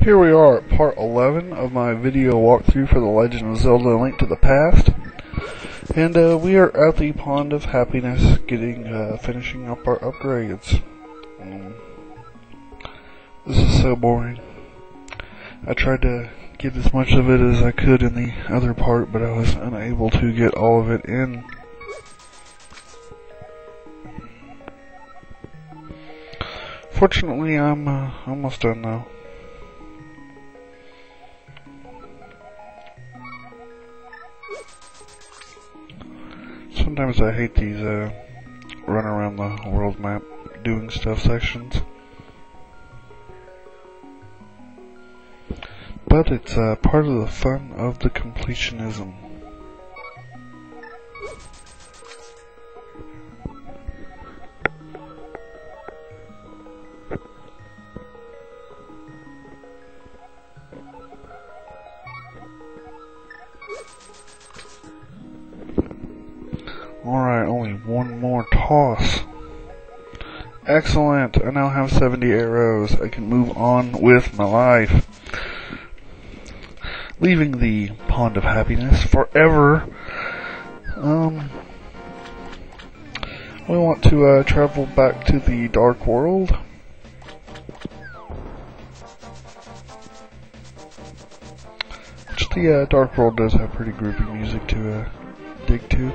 Here we are at part 11 of my video walkthrough for the Legend of Zelda: A Link to the Past. And we are at the Pond of Happiness finishing up our upgrades. This is so boring. I tried to get as much of it as I could in the other part, but I was unable to get all of it in. Fortunately, I'm almost done now. Sometimes I hate these run around the world map doing stuff sections. But it's part of the fun of the completionism. Alright, only one more toss. Excellent, I now have 70 arrows. I can move on with my life. Leaving the Pond of Happiness forever. We want to travel back to the Dark World. Which the Dark World does have pretty groovy music to dig to.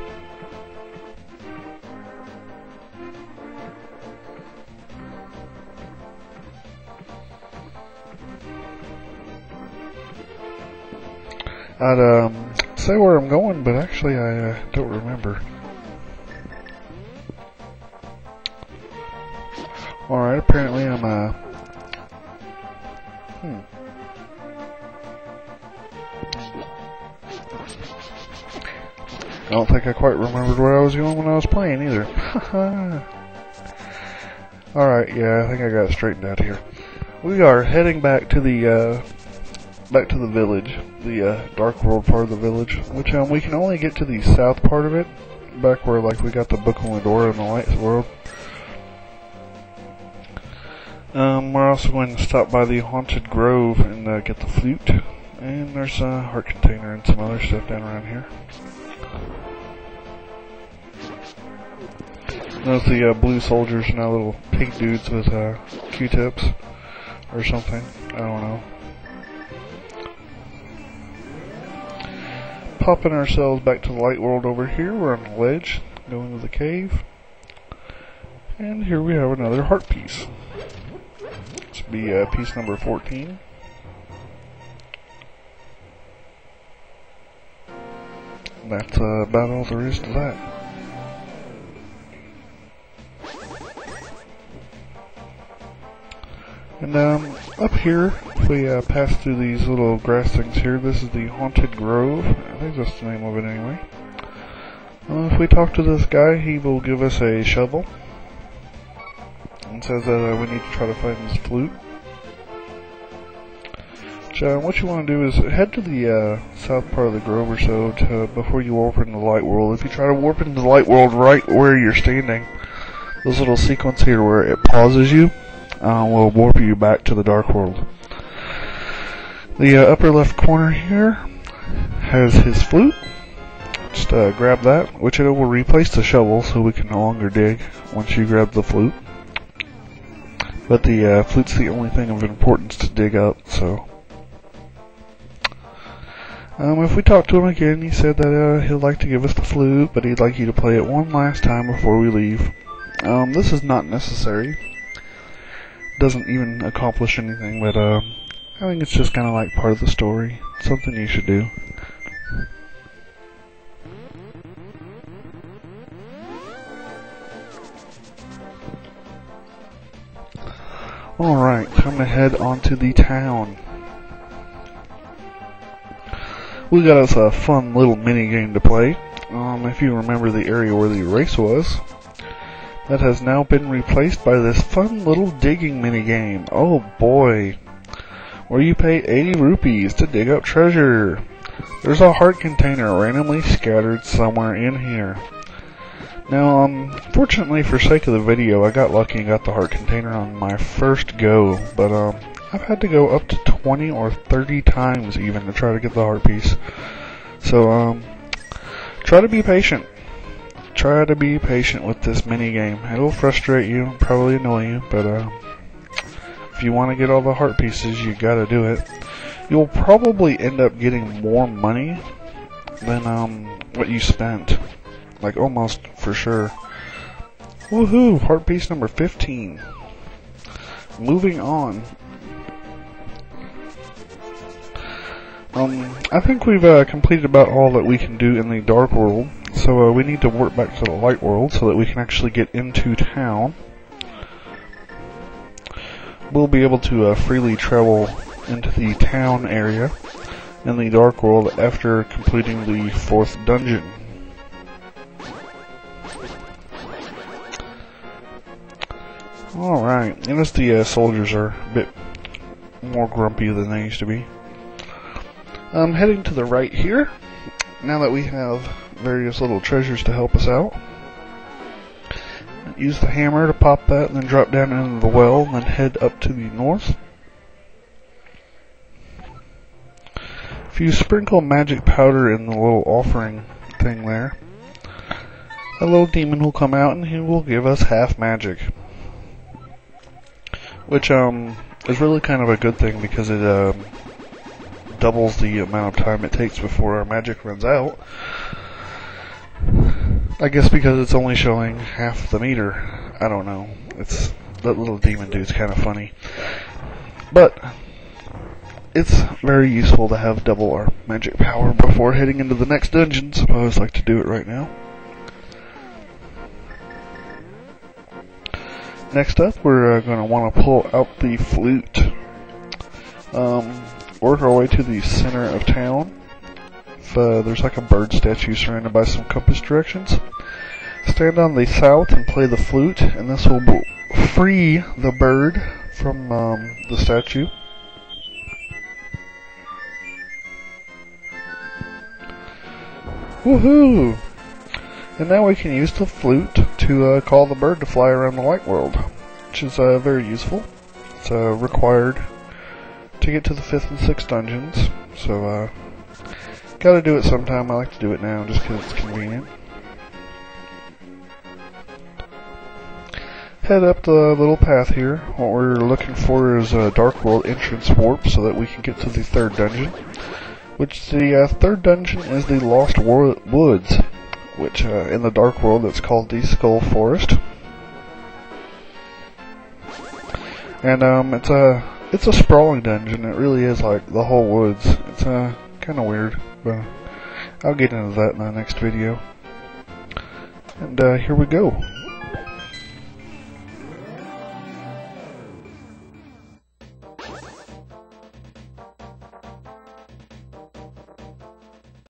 I'd say where I'm going, but actually I don't remember. Alright, apparently I'm I don't think I quite remembered where I was going when I was playing either. Alright, yeah, I think I got it straightened out here. We are heading back to the village, the Dark World part of the village, which we can only get to the south part of it, back where like we got the Book on the Door in the Light World. We're also going to stop by the Haunted Grove and get the flute, and there's a heart container and some other stuff down around here. Those the blue soldiers, now little pink dudes with Q-tips or something. I don't know. Popping ourselves back to the Light World over here. We're on the ledge, going to the cave. And here we have another heart piece. This will be piece number 14. And that's about all there is to that. And up here, if we pass through these little grass things here, this is the Haunted Grove. I think that's the name of it anyway. If we talk to this guy, he will give us a shovel. And says that we need to try to find his flute. Which, what you want to do is head to the south part of the grove or so before you warp into the Light World. If you try to warp into the Light World right where you're standing, those little sequence here where it pauses you, will warp you back to the Dark World. The upper left corner here has his flute. Just grab that, which it will replace the shovel so we can no longer dig once you grab the flute. But the flute's the only thing of importance to dig up, so. If we talk to him again, he said that he'd like to give us the flute, but he'd like you to play it one last time before we leave. This is not necessary. Doesn't even accomplish anything, but I think it's just kind of like part of the story. Something you should do. Alright, time to head on to the town. We got us a fun little mini game to play. If you remember the area where the race was, that has now been replaced by this fun little digging minigame. Oh boy. Where you pay 80 rupees to dig up treasure. There's a heart container randomly scattered somewhere in here. Now, fortunately for sake of the video, I got lucky and got the heart container on my first go, but I've had to go up to 20 or 30 times even to try to get the heart piece. So, try to be patient. Try to be patient with this mini game. It'll frustrate you, probably annoy you, but if you want to get all the heart pieces, you gotta do it. You'll probably end up getting more money than what you spent. Like, almost for sure. Woohoo! Heart piece number 15. Moving on. I think we've completed about all that we can do in the dark world, so we need to warp back to the light world so that we can actually get into town. We'll be able to freely travel into the town area in the dark world after completing the 4th dungeon. Alright, notice the soldiers are a bit more grumpy than they used to be. I'm heading to the right here, now that we have various little treasures to help us out. Use the hammer to pop that and then drop down into the well and then head up to the north. If you sprinkle magic powder in the little offering thing there, a little demon will come out and he will give us half magic. Which is really kind of a good thing because it doubles the amount of time it takes before our magic runs out. I guess because it's only showing half the meter. I don't know. That little demon dude's kind of funny. But it's very useful to have double our magic power before heading into the next dungeon, so I always like to do it right now. Next up, we're going to want to pull out the flute. Work our way to the center of town. There's like a bird statue surrounded by some compass directions. Stand on the south and play the flute, and this will free the bird from the statue. Woohoo! And now we can use the flute to call the bird to fly around the light world, which is very useful. It's required to get to the 5th and 6th dungeons, so gotta do it sometime. I like to do it now just because it's convenient. Head up the little path here. What we're looking for is a dark world entrance warp so that we can get to the 3rd dungeon, which the 3rd dungeon is the Lost Woods, which in the dark world it's called the Skull Forest. And it's a sprawling dungeon. It really is like the whole woods. It's kind of weird, but I'll get into that in the next video. And here we go.